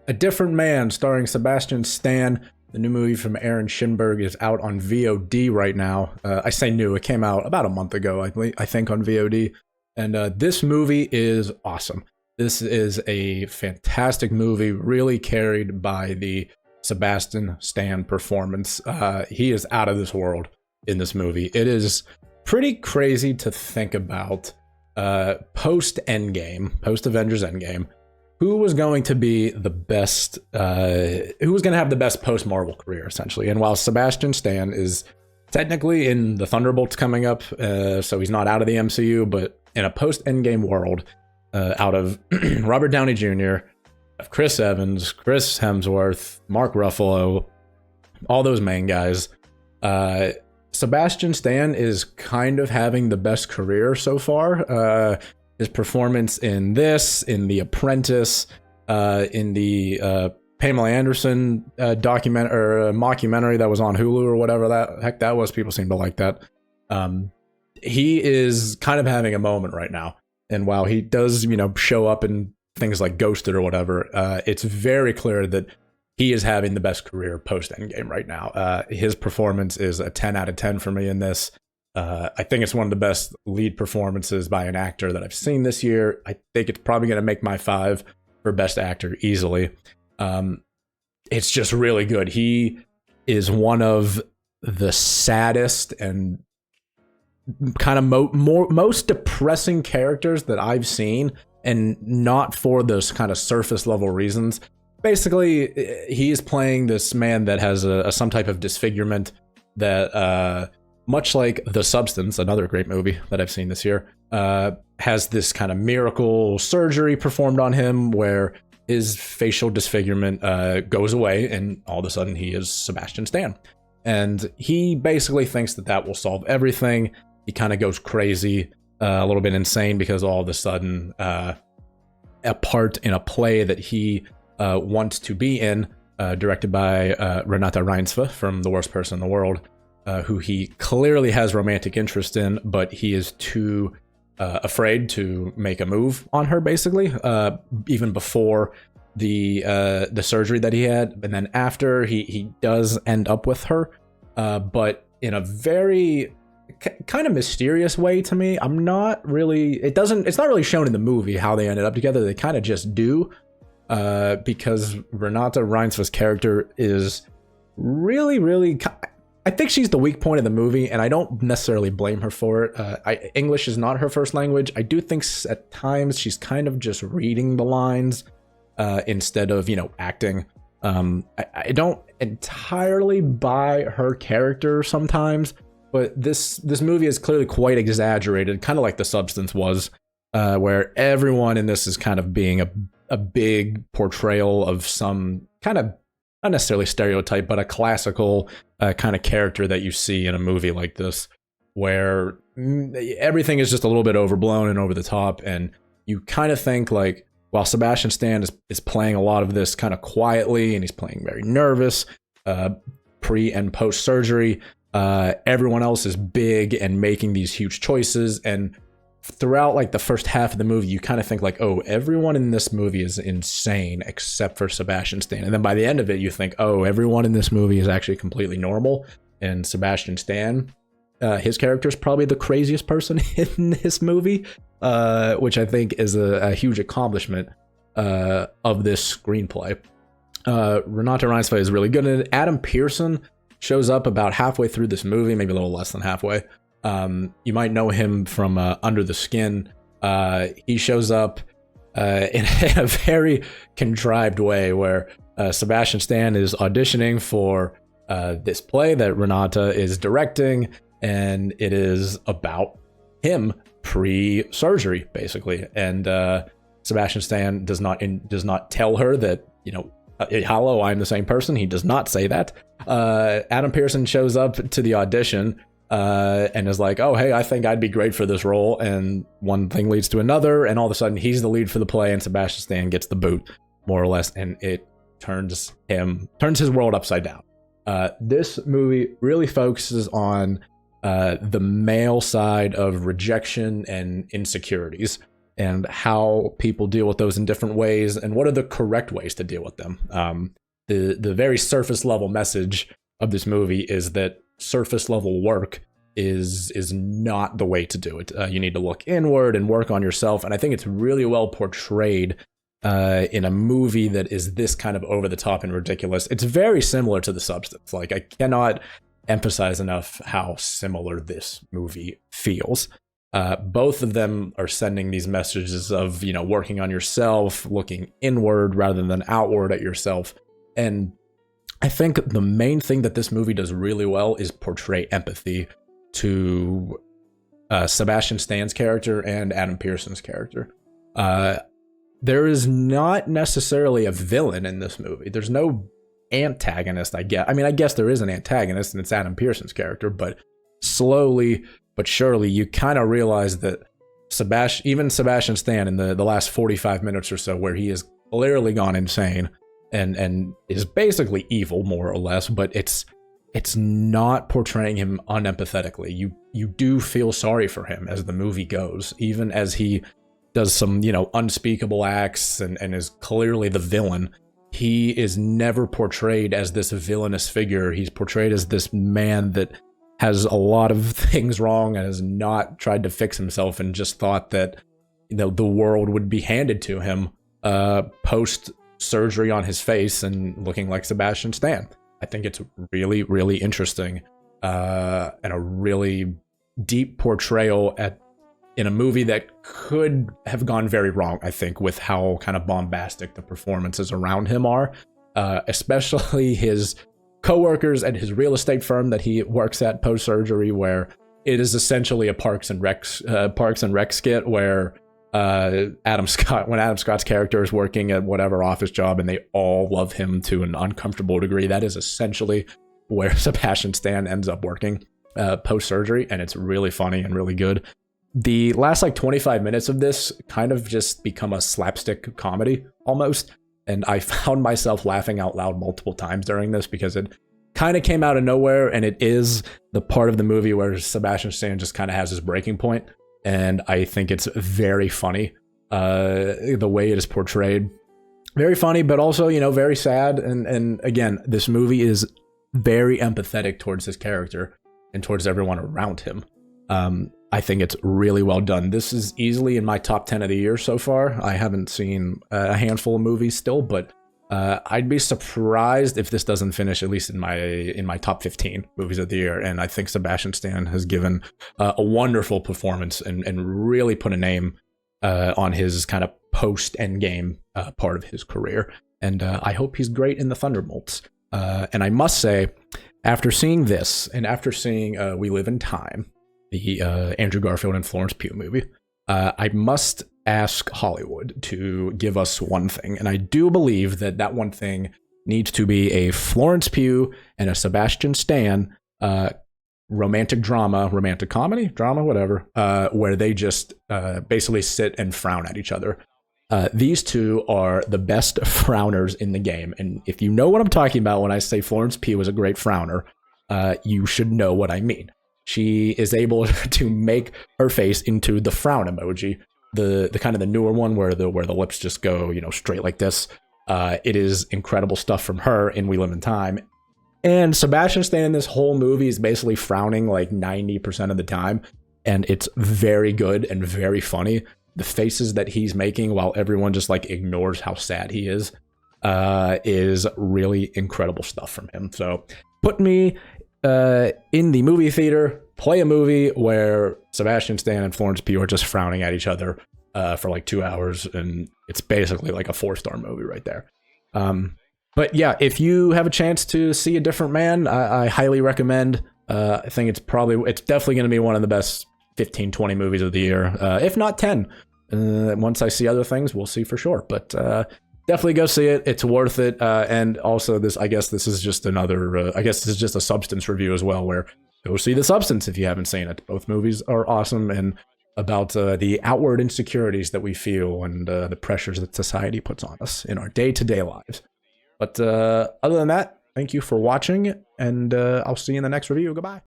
A Different Man, starring Sebastian Stan. The new movie from Aaron Schindberg is out on VOD right now. I say new, it came out about a month ago, I think, on VOD. And this movie is awesome. This is a fantastic movie, really carried by the Sebastian Stan performance. He is out of this world in this movie. It is pretty crazy to think about post Endgame, post Avengers Endgame, who was going to be the best, who was going to have the best post Marvel career, essentially. And while Sebastian Stan is technically in the Thunderbolts coming up, so he's not out of the MCU, but in a post Endgame world, out of Robert Downey Jr., Chris Evans, Chris Hemsworth, Mark Ruffalo, all those main guys, Sebastian Stan is kind of having the best career so far. His performance in this, in The Apprentice, in the Pamela Anderson mockumentary that was on Hulu or whatever the heck that was. People seem to like that. He is kind of having a moment right now. And while he does, show up in things like Ghosted or whatever, it's very clear that he is having the best career post Endgame right now. His performance is a 10 out of 10 for me in this. I think it's one of the best lead performances by an actor that I've seen this year. I think it's probably going to make my 5 for best actor easily. It's just really good. He is one of the saddest and kind of most depressing characters that I've seen, and not for those kind of surface level reasons. Basically, he is playing this man that has some type of disfigurement that, much like The Substance, another great movie that I've seen this year, has this kind of miracle surgery performed on him where his facial disfigurement goes away, and all of a sudden he is Sebastian Stan. And he basically thinks that will solve everything. He kind of goes crazy, a little bit insane, because all of a sudden a part in a play that he wants to be in, directed by Renata Reinsve from The Worst Person in the World, who he clearly has romantic interest in, but he is too afraid to make a move on her, basically, even before the surgery that he had. And then after, he does end up with her, but in a very kind of mysterious way to me. It's not really shown in the movie how they ended up together. They kind of just do, because Renata Reinsve's character is really, I think she's the weak point of the movie, and I don't necessarily blame her for it. English is not her first language. I do think at times she's kind of just reading the lines instead of, acting. I don't entirely buy her character sometimes, but this movie is clearly quite exaggerated, kind of like The Substance was, where everyone in this is kind of being a big portrayal of some kind of, not necessarily stereotype, but a classical kind of character that you see in a movie like this, where everything is just a little bit overblown and over the top. And you kind of think, like, while Sebastian Stan is playing a lot of this kind of quietly, and he's playing very nervous, pre and post surgery, everyone else is big and making these huge choices. And throughout like the first half of the movie, you kind of think like, oh, everyone in this movie is insane except for Sebastian Stan. And then by the end of it, you think, oh, everyone in this movie is actually completely normal. And Sebastian Stan, his character is probably the craziest person in this movie, which I think is a huge accomplishment of this screenplay. Renata Reinsve is really good at it. Adam Pearson shows up about halfway through this movie, maybe a little less than halfway. You might know him from Under the Skin. He shows up in a very contrived way where Sebastian Stan is auditioning for this play that Renata is directing, and it is about him pre-surgery, basically. And Sebastian Stan does not tell her that, hello, I'm the same person. He does not say that. Adam Pearson shows up to the audition and is like, oh, hey, I think I'd be great for this role. And one thing leads to another, and all of a sudden he's the lead for the play, and Sebastian Stan gets the boot, more or less, and it turns his world upside down. This movie really focuses on the male side of rejection and insecurities. and how people deal with those in different ways, and what are the correct ways to deal with them. The very surface level message of this movie is that surface level work is not the way to do it. You need to look inward and work on yourself, and I think it's really well portrayed in a movie that is this kind of over the top and ridiculous. It's very similar to The Substance. Like, I cannot emphasize enough how similar this movie feels. Both of them are sending these messages of, working on yourself, looking inward rather than outward at yourself. And I think the main thing that this movie does really well is portray empathy to Sebastian Stan's character and Adam Pearson's character. There is not necessarily a villain in this movie. There's no antagonist, I guess. I mean, I guess there is an antagonist, and it's Adam Pearson's character, but slowly but surely you kind of realize that even Sebastian Stan in the last 45 minutes or so, where he has clearly gone insane and is basically evil, more or less, but it's not portraying him unempathetically. You do feel sorry for him as the movie goes, even as he does some, unspeakable acts and is clearly the villain. He is never portrayed as this villainous figure. He's portrayed as this man that has a lot of things wrong and has not tried to fix himself and just thought that, the world would be handed to him post surgery on his face and looking like Sebastian Stan. I think it's really, really interesting and a really deep portrayal in a movie that could have gone very wrong, I think, with how kind of bombastic the performances around him are, especially his coworkers at his real estate firm that he works at post-surgery, where it is essentially a Parks and Rec skit where when Adam Scott's character is working at whatever office job and they all love him to an uncomfortable degree. That is essentially where Sebastian Stan ends up working post-surgery, and it's really funny and really good. The last 25 minutes of this kind of just become a slapstick comedy almost, and I found myself laughing out loud multiple times during this because it kind of came out of nowhere, and it is the part of the movie where Sebastian Stan just kind of has his breaking point, and I think it's very funny the way it is portrayed. Very funny, but also, very sad, and again, this movie is very empathetic towards his character and towards everyone around him. I think it's really well done. This is easily in my top 10 of the year so far. I haven't seen a handful of movies still, but I'd be surprised if this doesn't finish at least in my top 15 movies of the year. And I think Sebastian Stan has given a wonderful performance and really put a name on his kind of post-Endgame part of his career. And I hope he's great in the Thunderbolts. And I must say, after seeing this and after seeing We Live in Time, the Andrew Garfield and Florence Pugh movie, I must ask Hollywood to give us one thing. And I do believe that one thing needs to be a Florence Pugh and a Sebastian Stan romantic comedy, whatever, where they just basically sit and frown at each other. These two are the best frowners in the game. And if you know what I'm talking about when I say Florence Pugh is a great frowner, you should know what I mean. She is able to make her face into the frown emoji, the kind of the newer one where the lips just go, straight like this. It is incredible stuff from her in We Live in Time. And Sebastian Stan in this whole movie is basically frowning 90% of the time. And it's very good and very funny. The faces that he's making while everyone just ignores how sad he is really incredible stuff from him. So put me in the movie theater, play a movie where Sebastian Stan and Florence Pugh are just frowning at each other for 2 hours, and it's basically a 4-star movie right there. But yeah, if you have a chance to see A Different Man, I highly recommend. I think it's definitely going to be one of the best 15, 20 movies of the year, if not 10. Once I see other things, we'll see for sure. But definitely go see it. It's worth it. And also I guess this is just a Substance review as well, where go see The Substance if you haven't seen it. Both movies are awesome and about the outward insecurities that we feel and the pressures that society puts on us in our day-to-day lives. But other than that, thank you for watching, and I'll see you in the next review. Goodbye.